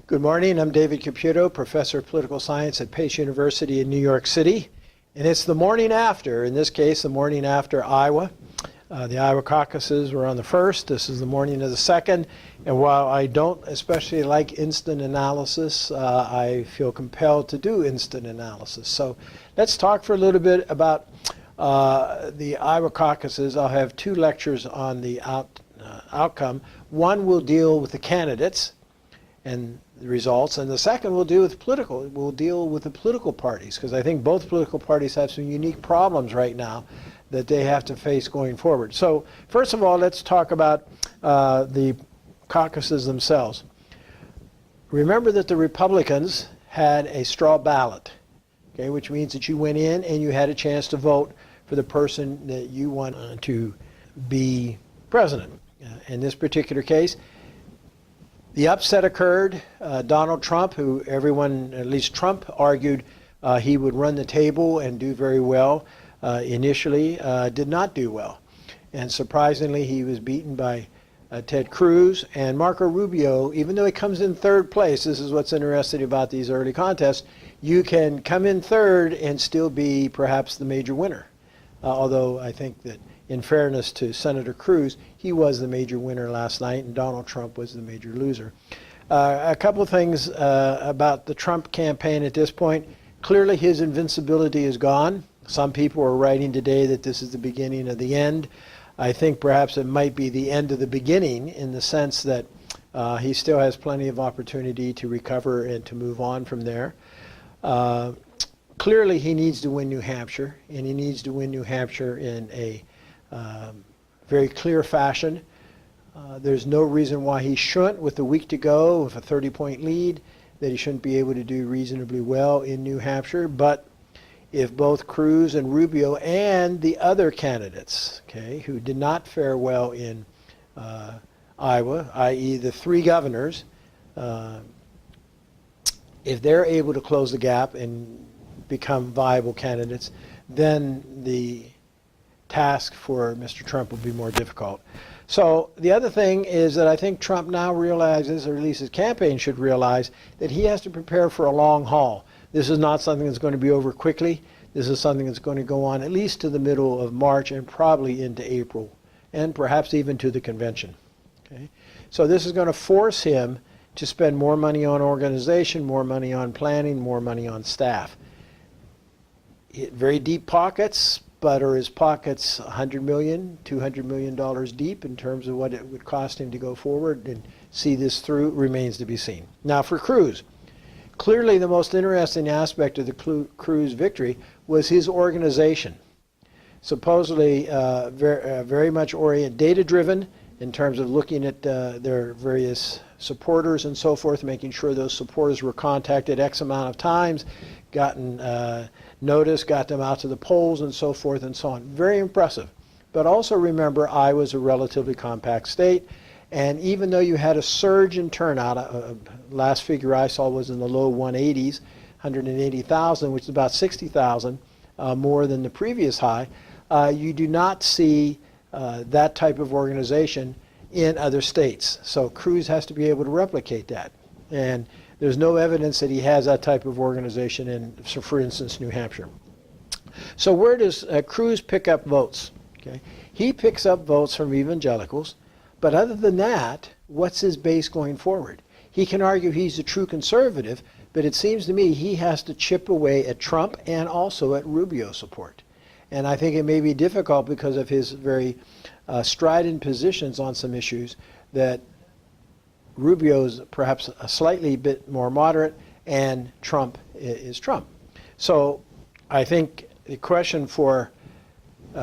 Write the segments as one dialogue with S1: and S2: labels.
S1: Good morning. I'm David Caputo, professor of political science at Pace University in New York City. And it's the morning after, in this case, the morning after Iowa. The Iowa caucuses were on the 1st. This is the morning of the 2nd. And while I don't especially like instant analysis, I feel compelled to do instant analysis. So let's talk for a little bit about the Iowa caucuses. I'll have two lectures on the outcome. One will deal with the candidates and the results, and the second will deal with the political parties, because I think both political parties have some unique problems right now that they have to face going forward. So first of all, let's talk about the caucuses themselves. Remember that the Republicans had a straw ballot, okay, which means that you went in and you had a chance to vote for the person that you want to be president. In this particular case, the upset occurred. Donald Trump, who everyone, at least Trump, argued he would run the table and do very well initially, did not do well. And surprisingly, he was beaten by Ted Cruz. And Marco Rubio, even though he comes in third place, this is what's interesting about these early contests, you can come in third and still be perhaps the major winner. Although I think that, in fairness to Senator Cruz, he was the major winner last night, and Donald Trump was the major loser. A couple of things about the Trump campaign at this point. Clearly, his invincibility is gone. Some people are writing today that this is the beginning of the end. I think perhaps it might be the end of the beginning, in the sense that he still has plenty of opportunity to recover and to move on from there. Clearly, he needs to win New Hampshire, and he needs to win New Hampshire in a very clear fashion. There's no reason why he shouldn't, with a week to go, with a 30-point lead, that he shouldn't be able to do reasonably well in New Hampshire. But if both Cruz and Rubio and the other candidates, okay, who did not fare well in Iowa, i.e. the three governors, if they're able to close the gap and become viable candidates, then the task for Mr. Trump will be more difficult. So the other thing is that I think Trump now realizes, or at least his campaign should realize, that he has to prepare for a long haul. This is not something that's going to be over quickly. This is something that's going to go on at least to the middle of March and probably into April, and perhaps even to the convention. Okay? So this is going to force him to spend more money on organization, more money on planning, more money on staff. Very deep pockets, but are his pockets $100 million, $200 million deep in terms of what it would cost him to go forward and see this through? Remains to be seen. Now for Cruz, clearly the most interesting aspect of the Cruz victory was his organization. Supposedly very much data-driven in terms of looking at their various supporters and so forth, making sure those supporters were contacted X amount of times, gotten notice, got them out to the polls and so forth and so on. Very impressive. But also remember, Iowa's a relatively compact state, and even though you had a surge in turnout, last figure I saw was in the low 180s, 180,000, which is about 60,000 more than the previous high, you do not see that type of organization in other states. So Cruz has to be able to replicate that. And there's no evidence that he has that type of organization in, so for instance, New Hampshire. So where does Cruz pick up votes? Okay, he picks up votes from evangelicals, but other than that, what's his base going forward? He can argue he's a true conservative, but it seems to me he has to chip away at Trump and also at Rubio support. And I think it may be difficult because of his very strident positions on some issues, that Rubio's perhaps a slightly bit more moderate, and Trump is Trump. So I think the question for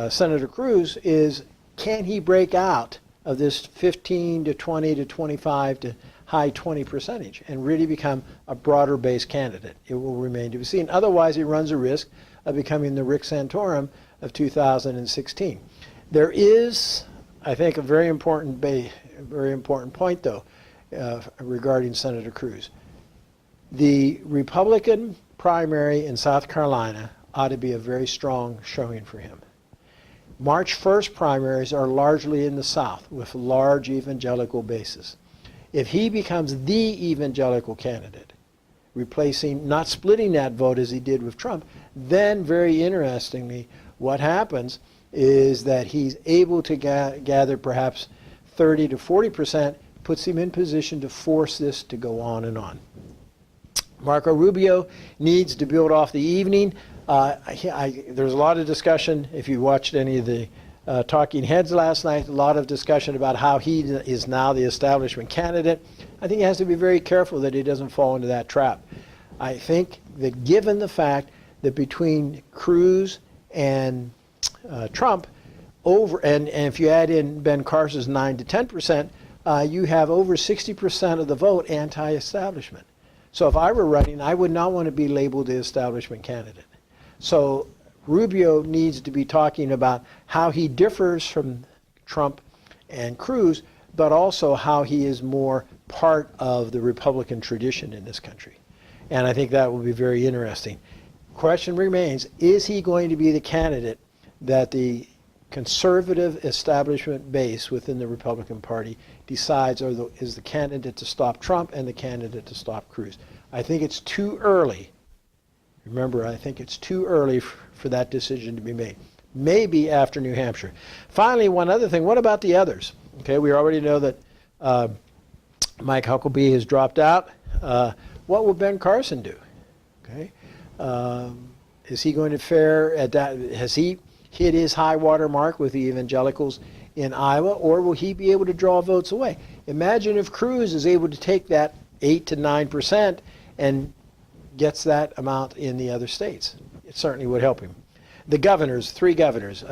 S1: Senator Cruz is, can he break out of this 15 to 20 to 25 to high 20 percentage and really become a broader base candidate? It will remain to be seen. Otherwise, he runs a risk of becoming the Rick Santorum of 2016. There is, I think, a very important point, though, regarding Senator Cruz. The Republican primary in South Carolina ought to be a very strong showing for him. March 1st primaries are largely in the South with large evangelical bases. If he becomes the evangelical candidate, replacing, not splitting that vote as he did with Trump, then very interestingly, what happens is that he's able to gather perhaps 30 to 40%, puts him in position to force this to go on and on. Marco Rubio needs to build off the evening. There's a lot of discussion, if you watched any of the talking heads last night, a lot of discussion about how he is now the establishment candidate. I think he has to be very careful that he doesn't fall into that trap. I think that given the fact that between Cruz and Trump, and if you add in Ben Carson's 9 to 10%, you have over 60% of the vote anti-establishment. So if I were running, I would not want to be labeled the establishment candidate. So Rubio needs to be talking about how he differs from Trump and Cruz, but also how he is more part of the Republican tradition in this country. And I think that will be very interesting. Question remains, is he going to be the candidate that the conservative establishment base within the Republican Party decides is the candidate to stop Trump and the candidate to stop Cruz? I think it's too early. Remember, I think it's too early for that decision to be made. Maybe after New Hampshire. Finally, one other thing, what about the others? Okay, we already know that Mike Huckabee has dropped out. What will Ben Carson do? Okay, is he going to fare at that? Has he hit his high water mark with the evangelicals in Iowa, or will he be able to draw votes away? Imagine if Cruz is able to take that 8 to 9% and gets that amount in the other states. It certainly would help him. The governors, 3 governors,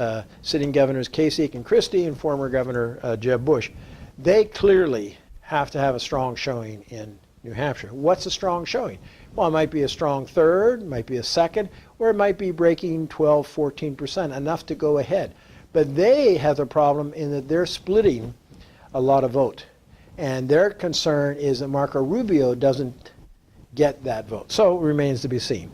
S1: sitting governors Kasich and Christie and former Governor Jeb Bush, they clearly have to have a strong showing in New Hampshire. What's a strong showing? Well, it might be a strong third, it might be a second, or it might be breaking 12, 14%, enough to go ahead. But they have the problem in that they're splitting a lot of vote. And their concern is that Marco Rubio doesn't get that vote. So it remains to be seen.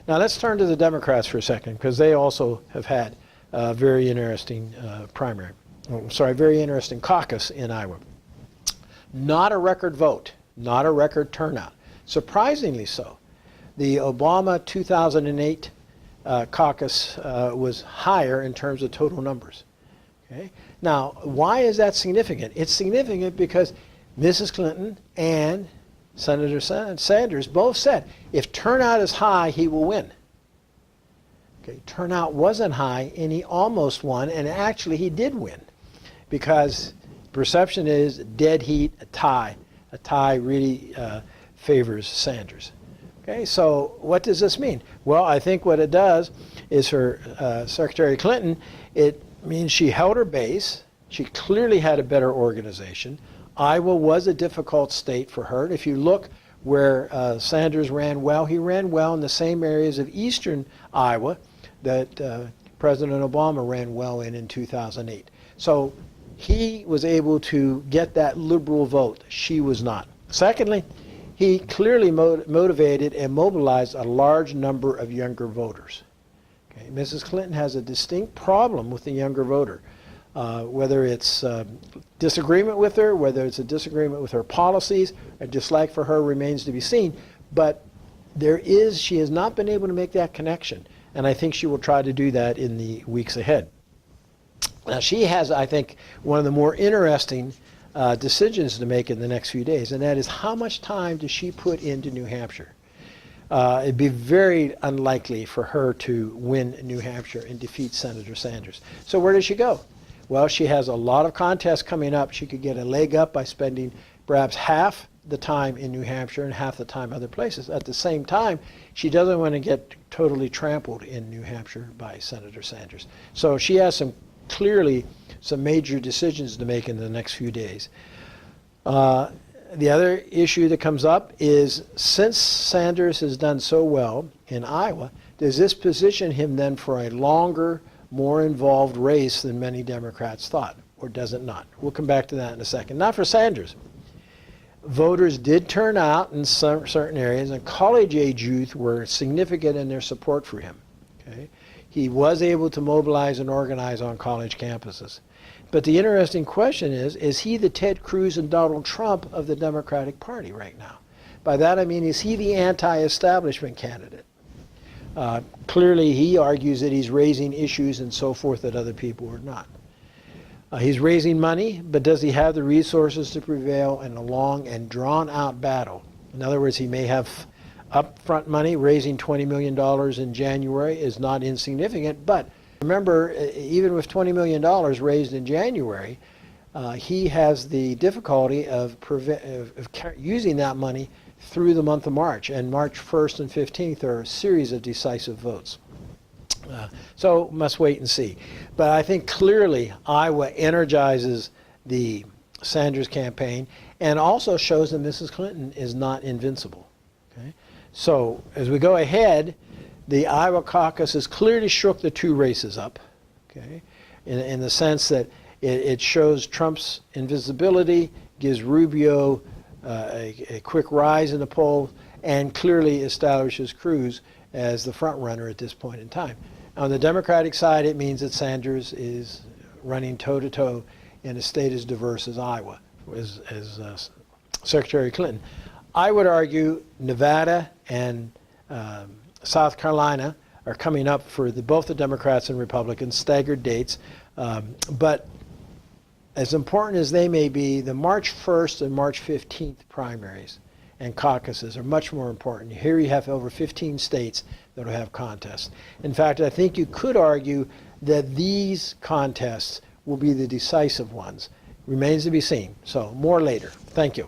S1: Now let's turn to the Democrats for a second, because they also have had a very interesting very interesting caucus in Iowa. Not a record vote, not a record turnout. Surprisingly so. The Obama 2008 caucus was higher in terms of total numbers. Okay? Now, why is that significant? It's significant because Mrs. Clinton and Senator Sanders both said, if turnout is high, he will win. Okay, turnout wasn't high, and he almost won, and actually he did win, because perception is dead heat, a tie. A tie really favors Sanders. Okay, so what does this mean? Well, I think what it does is for Secretary Clinton, it means she held her base. She clearly had a better organization. Iowa was a difficult state for her. If you look where Sanders ran well, he ran well in the same areas of eastern Iowa that President Obama ran well in 2008. So he was able to get that liberal vote. She was not. Secondly, he clearly motivated and mobilized a large number of younger voters. Okay? Mrs. Clinton has a distinct problem with the younger voter. Whether it's disagreement with her, whether it's a disagreement with her policies, a dislike for her remains to be seen. But she has not been able to make that connection. And I think she will try to do that in the weeks ahead. Now, she has, I think, one of the more interesting decisions to make in the next few days, and that is how much time does she put into New Hampshire? It'd be very unlikely for her to win New Hampshire and defeat Senator Sanders. So where does she go? Well, she has a lot of contests coming up. She could get a leg up by spending perhaps half the time in New Hampshire and half the time other places. At the same time, she doesn't want to get totally trampled in New Hampshire by Senator Sanders. So she has clearly some major decisions to make in the next few days. The other issue that comes up is, since Sanders has done so well in Iowa, does this position him then for a longer, more involved race than many Democrats thought, or does it not? We'll come back to that in a second. Not for Sanders. Voters did turn out in certain areas, and college-age youth were significant in their support for him. Okay? He was able to mobilize and organize on college campuses. But the interesting question is he the Ted Cruz and Donald Trump of the Democratic Party right now? By that I mean, is he the anti-establishment candidate? Clearly, he argues that he's raising issues and so forth that other people are not. He's raising money, but does he have the resources to prevail in a long and drawn-out battle? In other words, he may have upfront money. Raising $20 million in January is not insignificant, but remember, even with $20 million raised in January, he has the difficulty of using that money through the month of March, and March 1st and 15th are a series of decisive votes. So must wait and see. But I think clearly Iowa energizes the Sanders campaign and also shows that Mrs. Clinton is not invincible. Okay? So as we go ahead, the Iowa caucus has clearly shook the two races up, okay? In the sense that it shows Trump's invisibility, gives Rubio a quick rise in the polls, and clearly establishes Cruz as the front runner at this point in time. On the Democratic side, it means that Sanders is running toe-to-toe in a state as diverse as Iowa, as Secretary Clinton. I would argue Nevada and South Carolina are coming up for both the Democrats and Republicans, staggered dates. But as important as they may be, the March 1st and March 15th primaries and caucuses are much more important. Here you have over 15 states that will have contests. In fact, I think you could argue that these contests will be the decisive ones. Remains to be seen. So more later. Thank you.